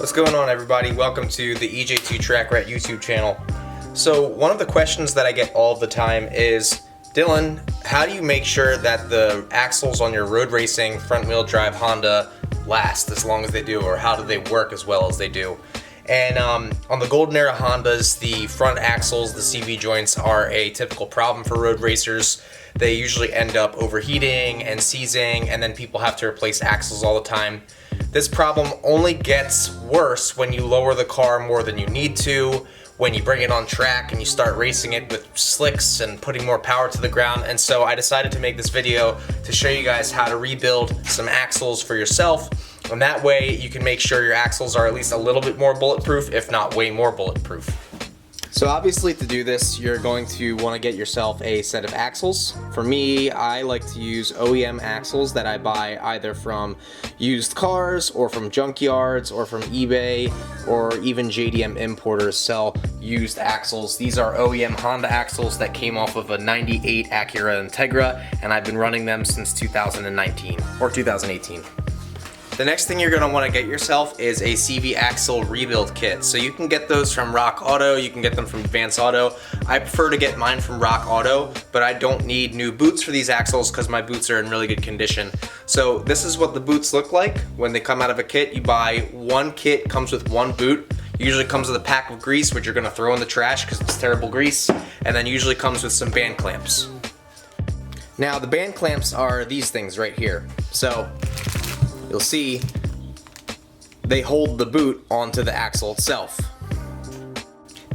What's going on, everybody? Welcome to the EJ2 Track Rat YouTube channel. So one of the questions that I get all the time is, Dylan, how do you make sure that the axles on your road racing front wheel drive Honda last as long as they do, or how do they work as well as they do? And on the golden era Hondas, the front axles, the CV joints, are a typical problem for road racers. They usually end up overheating and seizing, and then people have to replace axles all the time. This problem only gets worse when you lower the car more than you need to, when you bring it on track and you start racing it with slicks and putting more power to the ground. And so I decided to make this video to show you guys how to rebuild some axles for yourself. And that way you can make sure your axles are at least a little bit more bulletproof, if not way more bulletproof. So obviously, to do this, you're going to want to get yourself a set of axles. For me, I like to use OEM axles that I buy either from used cars or from junkyards or from eBay, or even JDM importers sell used axles. These are OEM Honda axles that came off of a 98 Acura Integra, and I've been running them since 2019 or 2018. The next thing you're going to want to get yourself is a CV axle rebuild kit. So you can get those from Rock Auto, you can get them from Advance Auto. I prefer to get mine from Rock Auto, but I don't need new boots for these axles because my boots are in really good condition. So this is what the boots look like when they come out of a kit. You buy one kit, comes with one boot. Usually comes with a pack of grease, which you're going to throw in the trash because it's terrible grease, and then usually comes with some band clamps. Now the band clamps are these things right here. So you'll see they hold the boot onto the axle itself.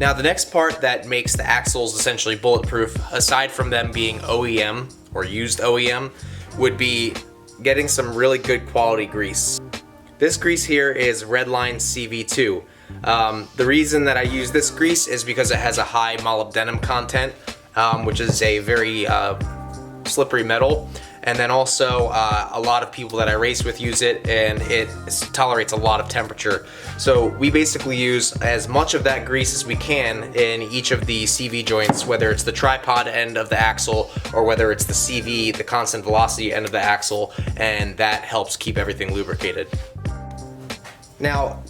Now the next part that makes the axles essentially bulletproof, aside from them being OEM or used OEM, would be getting some really good quality grease. This grease here is Redline CV2. The reason that I use this grease is because it has a high molybdenum content, which is a very slippery metal. And then also, a lot of people that I race with use it, and it tolerates a lot of temperature. So we basically use as much of that grease as we can in each of the CV joints, whether it's the tripod end of the axle or whether it's the CV, the constant velocity end of the axle, and that helps keep everything lubricated. Now,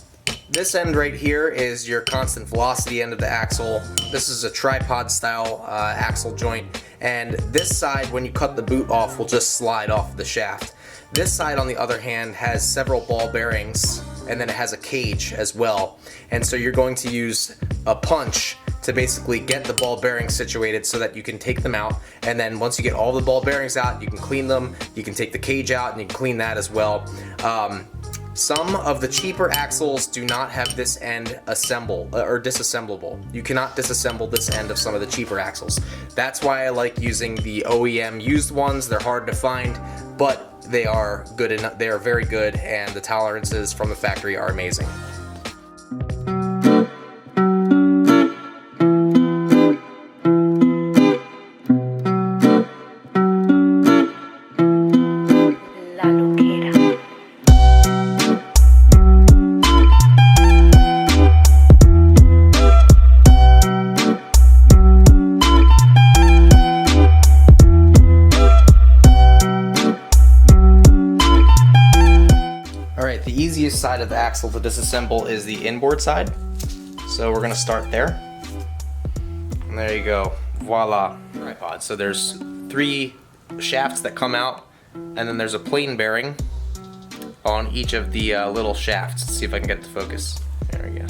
this end right here is your constant velocity end of the axle. This is a tripod style axle joint, and this side, when you cut the boot off, will just slide off the shaft. This side, on the other hand, has several ball bearings, and then it has a cage as well. And so you're going to use a punch to basically get the ball bearings situated so that you can take them out. And then once you get all the ball bearings out, you can clean them, you can take the cage out, and you can clean that as well. Some of the cheaper axles do not have this end disassemblable. You cannot disassemble this end of some of the cheaper axles. That's why I like using the OEM used ones. They're hard to find, but they are good enough. They are very good, and the tolerances from the factory are amazing. The easiest side of the axle to disassemble is the inboard side. So we're gonna start there. And there you go, voila, tripod. So there's 3 shafts that come out, and then there's a plain bearing on each of the little shafts. Let's see if I can get the focus. There we go.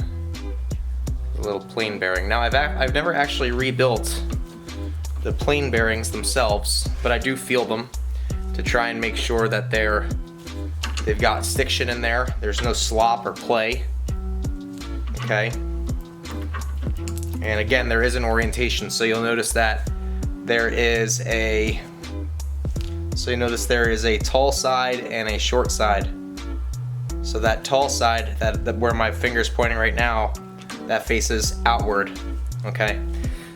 A little plain bearing. Now I've never actually rebuilt the plain bearings themselves, but I do feel them to try and make sure that they've got stiction in there. There's no slop or play. Okay. And again, there is an orientation, so you'll notice that there is a tall side and a short side. So that tall side, that where my finger's pointing right now, that faces outward. Okay.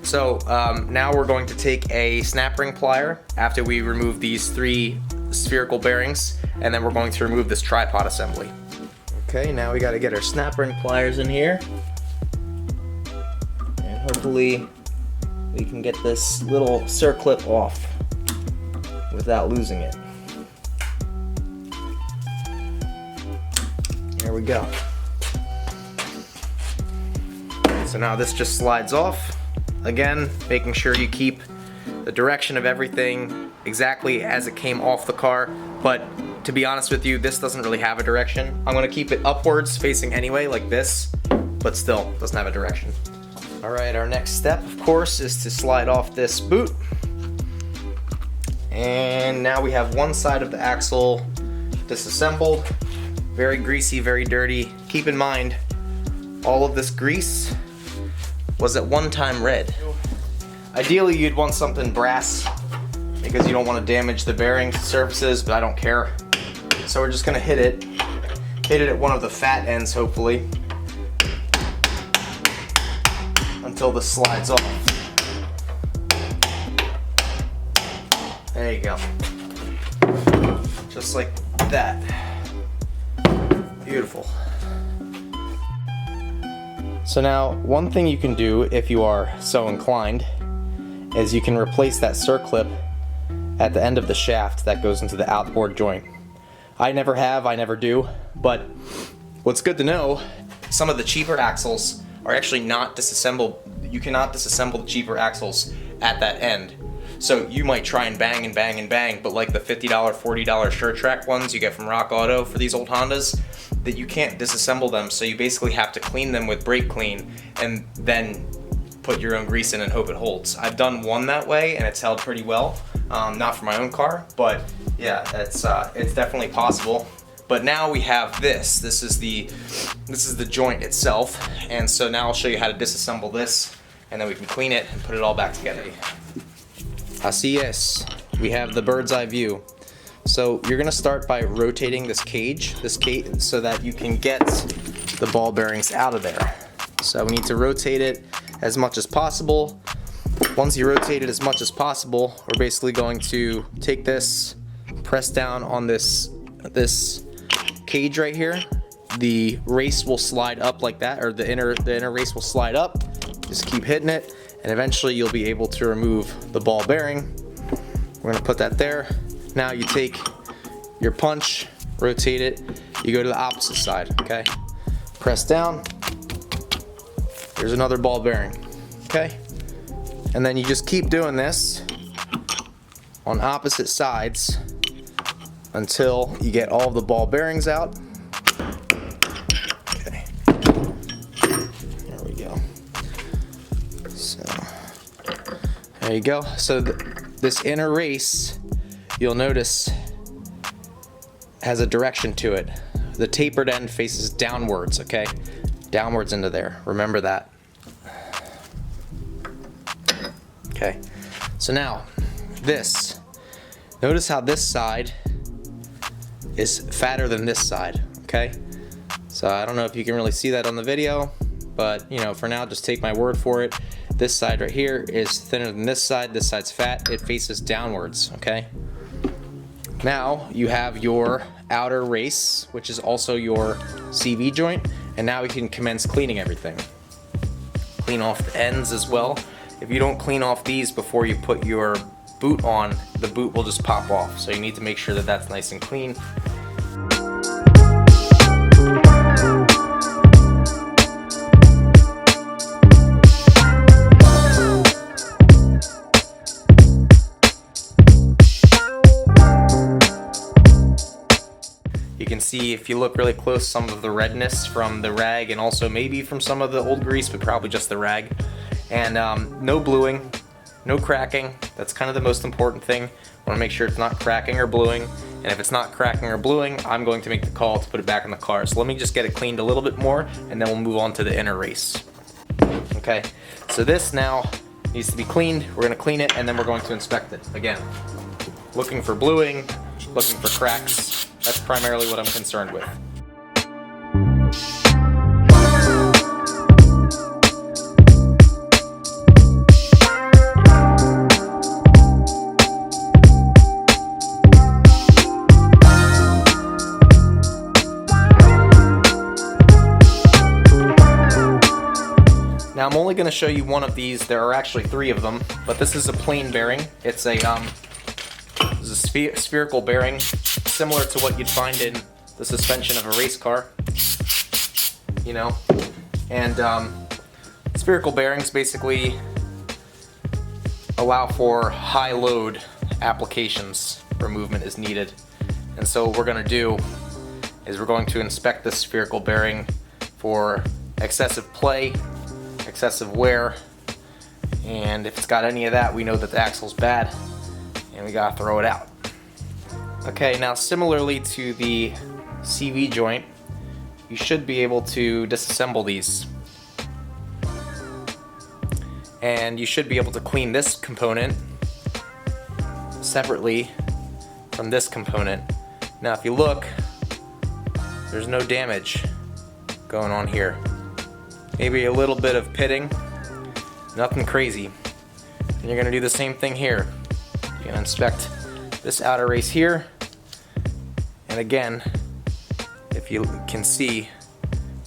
So now we're going to take a snap ring plier after we remove these 3 spherical bearings, and then we're going to remove this tripod assembly. Okay, now we got to get our snap ring pliers in here, and hopefully we can get this little circlip off without losing it. There we go. So now this just slides off. Again, making sure you keep the direction of everything exactly as it came off the car, but to be honest with you, this doesn't really have a direction. I'm gonna keep it upwards facing anyway, like this, but still doesn't have a direction. All right, our next step, of course, is to slide off this boot. And now we have one side of the axle disassembled. Very greasy, very dirty. Keep in mind, all of this grease was at one time red. Ideally, you'd want something brass because you don't want to damage the bearing surfaces, but I don't care. So we're just gonna hit it at one of the fat ends, hopefully, until this slides off. There you go. Just like that. Beautiful. So now, one thing you can do if you are so inclined is you can replace that circlip at the end of the shaft that goes into the outboard joint. I never have, I never do, but what's good to know, some of the cheaper axles are actually not disassembled. You cannot disassemble the cheaper axles at that end. So you might try and bang and bang and bang, but like the $50, $40 Sure Track ones you get from Rock Auto for these old Hondas, that you can't disassemble them, so you basically have to clean them with brake clean and then put your own grease in and hope it holds. I've done one that way and it's held pretty well. Not for my own car, but yeah, it's definitely possible. But now we have this. This is the joint itself, and so now I'll show you how to disassemble this, and then we can clean it and put it all back together. Así es. We have the bird's eye view. So you're gonna start by rotating this cage, so that you can get the ball bearings out of there. So we need to rotate it as much as possible. Once you rotate it as much as possible, we're basically going to take this, press down on this cage right here. The race will slide up like that, or the inner race will slide up. Just keep hitting it, and eventually you'll be able to remove the ball bearing. We're gonna put that there. Now you take your punch, rotate it, you go to the opposite side, okay? Press down, there's another ball bearing, okay? And then you just keep doing this on opposite sides until you get all of the ball bearings out. Okay, there we go. So, there you go. So this inner race, you'll notice, has a direction to it. The tapered end faces downwards, okay? Downwards into there, remember that. Okay, so now, notice how this side is fatter than this side, okay? So I don't know if you can really see that on the video, but you know, for now, just take my word for it. This side right here is thinner than this side's fat, it faces downwards, okay? Now you have your outer race, which is also your CV joint, and now we can commence cleaning everything. Clean off the ends as well. If you don't clean off these before you put your boot on, the boot will just pop off. So you need to make sure that that's nice and clean. You can see, if you look really close, some of the redness from the rag and also maybe from some of the old grease, but probably just the rag. And no bluing, no cracking. That's kind of the most important thing. Want to make sure it's not cracking or bluing. And if it's not cracking or bluing, I'm going to make the call to put it back in the car. So let me just get it cleaned a little bit more, and then we'll move on to the inner race. Okay, so this now needs to be cleaned. We're going to clean it, and then we're going to inspect it. Again, looking for bluing, looking for cracks. That's primarily what I'm concerned with. Now I'm only going to show you one of these. There are actually 3 of them, but this is a plain bearing. It's a spherical bearing, similar to what you'd find in the suspension of a race car, you know. And Spherical bearings basically allow for high load applications where movement is needed. And so what we're going to do is we're going to inspect this spherical bearing for excessive play, excessive wear, and if it's got any of that, we know that the axle's bad and we gotta throw it out. Okay, now similarly to the CV joint, you should be able to disassemble these. And you should be able to clean this component separately from this component. Now if you look, there's no damage going on here. Maybe a little bit of pitting, nothing crazy. And you're gonna do the same thing here. You're gonna inspect this outer race here, and again, if you can see,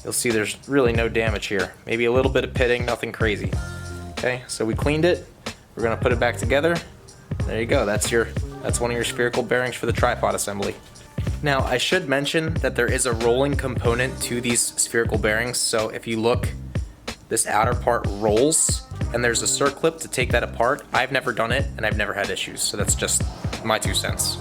you'll see there's really no damage here. Maybe a little bit of pitting, nothing crazy. Okay, so we cleaned it. We're gonna put it back together. There you go. That's one of your spherical bearings for the tripod assembly. Now, I should mention that there is a rolling component to these spherical bearings. So if you look, this outer part rolls, and there's a circlip to take that apart. I've never done it, and I've never had issues. So that's just my 2 cents.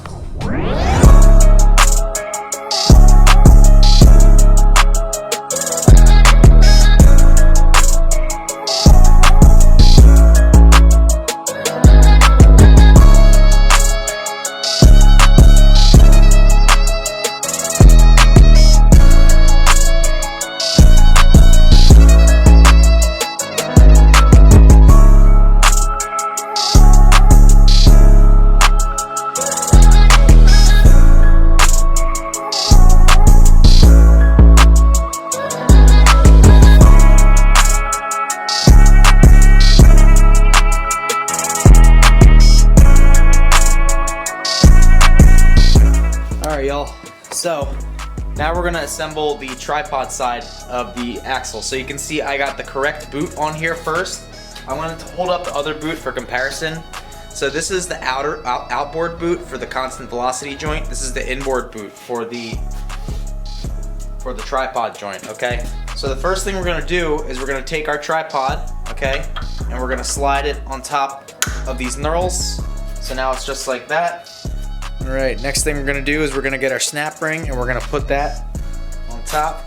So now we're gonna assemble the tripod side of the axle. So you can see I got the correct boot on here first. I wanted to hold up the other boot for comparison. So this is the outboard boot for the constant velocity joint. This is the inboard boot for the tripod joint, okay? So the first thing we're gonna do is we're gonna take our tripod, okay, and we're gonna slide it on top of these knurls. So now it's just like that. All right, next thing we're gonna do is we're gonna get our snap ring and we're gonna put that on top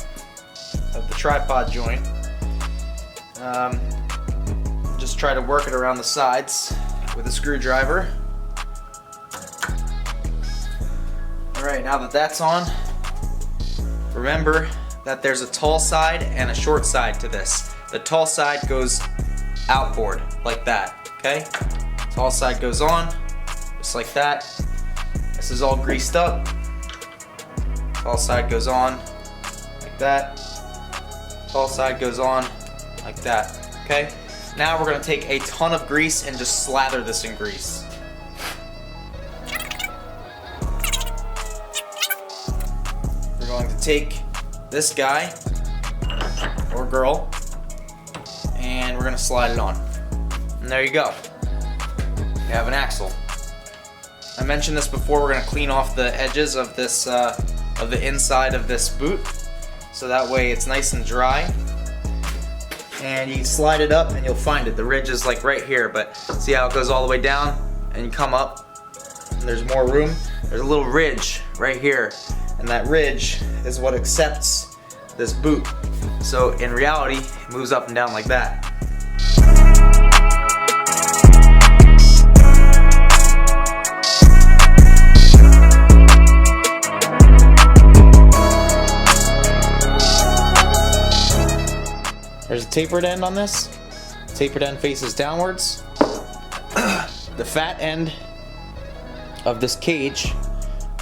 of the tripod joint. Just try to work it around the sides with a screwdriver. All right, now that that's on, remember that there's a tall side and a short side to this. The tall side goes outboard like that, okay? Tall side goes on, just like that. This is all greased up. Tall side goes on like that. Tall side goes on like that, okay? Now we're gonna take a ton of grease and just slather this in grease. We're going to take this guy or girl and we're gonna slide it on. And there you go. You have an axle. I mentioned this before, we're gonna clean off the edges of this, of the inside of this boot, so that way it's nice and dry. And you slide it up and you'll find it. The ridge is like right here, but see how it goes all the way down and you come up and there's more room. There's a little ridge right here, and that ridge is what accepts this boot. So in reality, it moves up and down like that. There's a tapered end on this. Tapered end faces downwards. The fat end of this cage,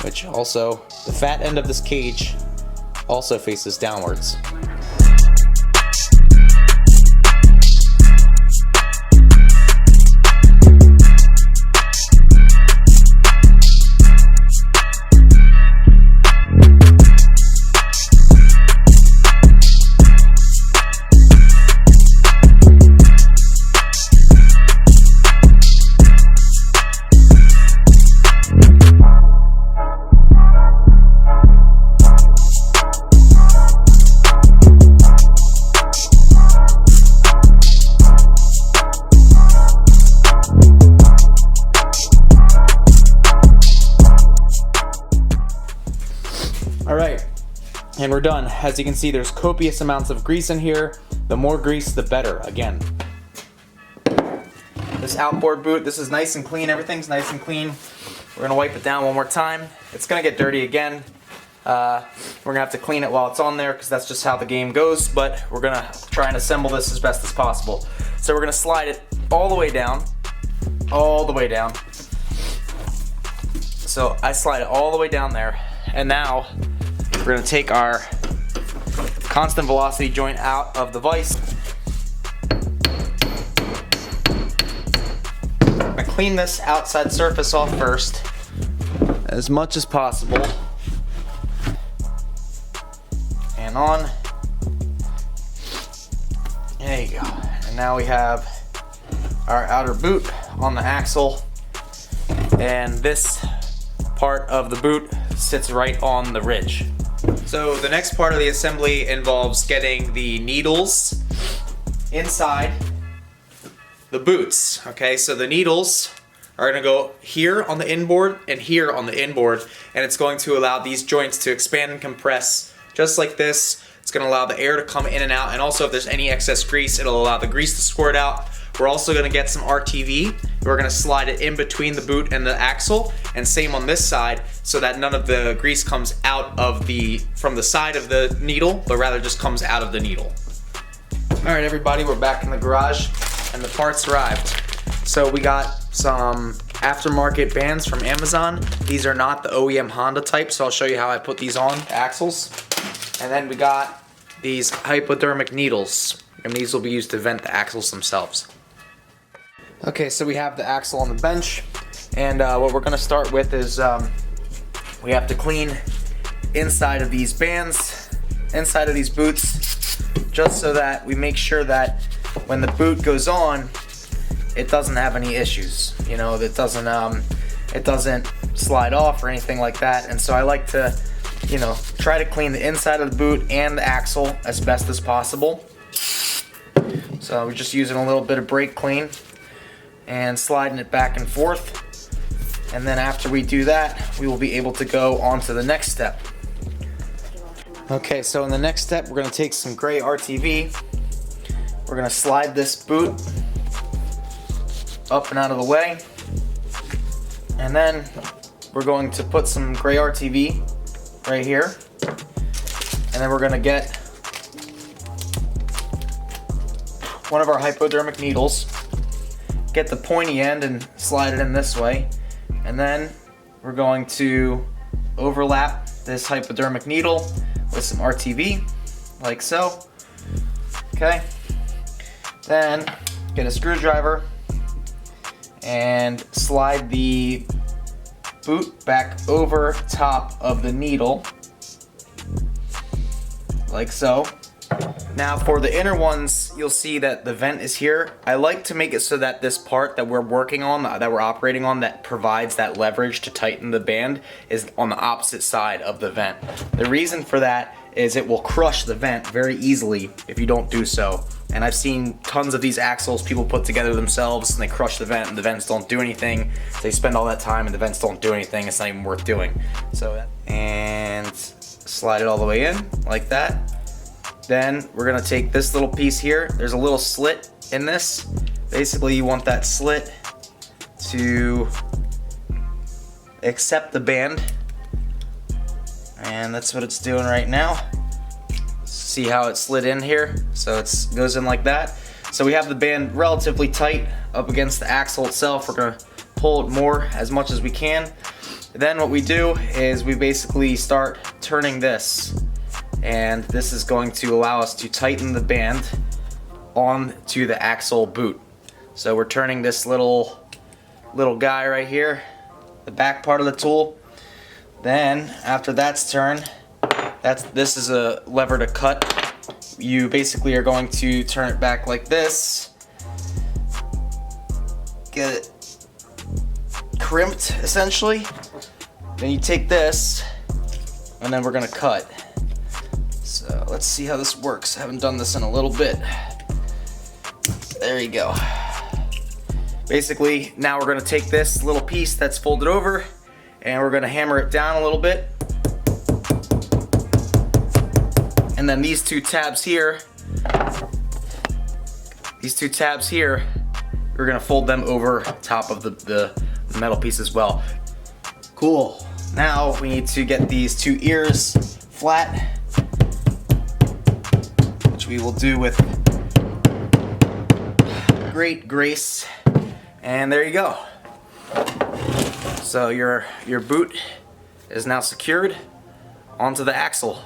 the fat end of this cage also faces downwards. we're done. As you can see, there's copious amounts of grease in here. The more grease, the better, again. This outboard boot, this is nice and clean. Everything's nice and clean. We're gonna wipe it down one more time. It's gonna get dirty again. We're gonna have to clean it while it's on there because that's just how the game goes, but we're gonna try and assemble this as best as possible. So we're gonna slide it all the way down. All the way down. So I slide it all the way down there. And now we're gonna take our constant velocity joint out of the vise. I'm gonna clean this outside surface off first, as much as possible. And on. There you go. And now we have our outer boot on the axle. And this part of the boot sits right on the ridge. So the next part of the assembly involves getting the needles inside the boots. Okay, so the needles are going to go here on the inboard and here on the inboard, and it's going to allow these joints to expand and compress just like this. It's going to allow the air to come in and out, and also if there's any excess grease, it'll allow the grease to squirt out. We're also going to get some RTV. We're going to slide it in between the boot and the axle, and same on this side, so that none of the grease comes out of from the side of the needle, but rather just comes out of the needle. All right, everybody, we're back in the garage, and the parts arrived. So we got some aftermarket bands from Amazon. These are not the OEM Honda type, so I'll show you how I put these on the axles. And then we got these hypodermic needles, and these will be used to vent the axles themselves. Okay, so we have the axle on the bench, and what we're gonna start with is we have to clean inside of these bands, inside of these boots, just so that we make sure that when the boot goes on, it doesn't have any issues. You know, it doesn't slide off or anything like that. And so I like to, you know, try to clean the inside of the boot and the axle as best as possible. So we're just using a little bit of brake clean and sliding it back and forth. And then after we do that, we will be able to go on to the next step. Okay, so in the next step, we're gonna take some gray RTV. We're gonna slide this boot up and out of the way. And then we're going to put some gray RTV right here. And then we're gonna get one of our hypodermic needles, get the pointy end and slide it in this way. And then we're going to overlap this hypodermic needle with some RTV, like so. Okay. Then get a screwdriver and slide the boot back over top of the needle, like so. Now for the inner ones, you'll see that the vent is here. I like to make it so that this part that we're working on, that we're operating on, that provides that leverage to tighten the band, is on the opposite side of the vent. The reason for that is it will crush the vent very easily if you don't do so. And I've seen tons of these axles people put together themselves, and they crush the vent and the vents don't do anything. They spend all that time and the vents don't do anything. It's not even worth doing. So, and slide it all the way in like that. Then we're gonna take this little piece here. There's a little slit in this. Basically, you want that slit to accept the band. And that's what it's doing right now. See how it slid in here? So it goes in like that. So we have the band relatively tight up against the axle itself. We're gonna pull it more, as much as we can. Then what we do is we basically start turning this. And this is going to allow us to tighten the band onto the axle boot. So we're turning this little guy right here, the back part of the tool. Then after that's turned, this is a lever to cut. You basically are going to turn it back like this, get it crimped essentially. Then you take this, and then we're gonna cut. So let's see how this works. I haven't done this in a little bit. There you go. Basically, now we're gonna take this little piece that's folded over, and we're gonna hammer it down a little bit. And then these two tabs here, we're gonna fold them over top of the metal piece as well. Cool. Now we need to get these two ears flat, which we will do with great grace. And there you go. So your boot is now secured onto the axle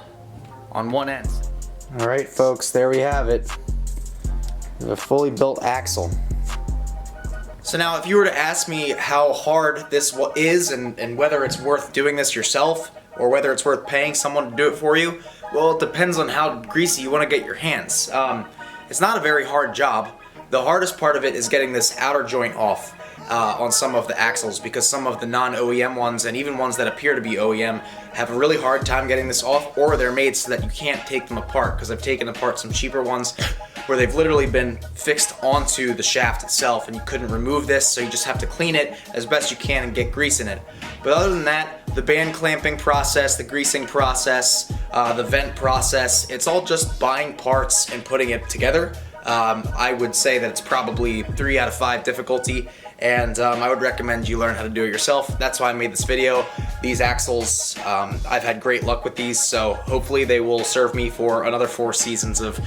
on one end. All right, folks, there we have it. A fully built axle. So now if you were to ask me how hard this is and whether it's worth doing this yourself or whether it's worth paying someone to do it for you, well, it depends on how greasy you want to get your hands. It's not a very hard job. The hardest part of it is getting this outer joint off on some of the axles, because some of the non-OEM ones and even ones that appear to be OEM have a really hard time getting this off, or they're made so that you can't take them apart, because I've taken apart some cheaper ones where they've literally been fixed onto the shaft itself and you couldn't remove this, so you just have to clean it as best you can and get grease in it. But other than that, the band clamping process, the greasing process, the vent process, it's all just buying parts and putting it together. I would say that it's probably 3 out of 5 difficulty, and I would recommend you learn how to do it yourself. That's why I made this video. These axles, I've had great luck with these, so hopefully they will serve me for another 4 seasons of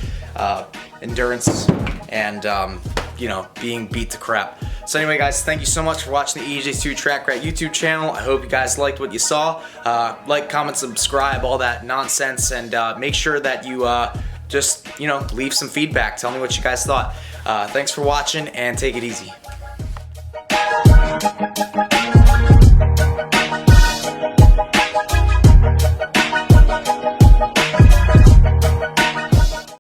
endurance and you know, being beat to crap. So anyway, guys, thank you so much for watching the EJ2 Track Rat YouTube channel. I hope you guys liked what you saw. Like, comment, subscribe, all that nonsense, and make sure that you just, you know, leave some feedback. Tell me what you guys thought. Thanks for watching, and take it easy.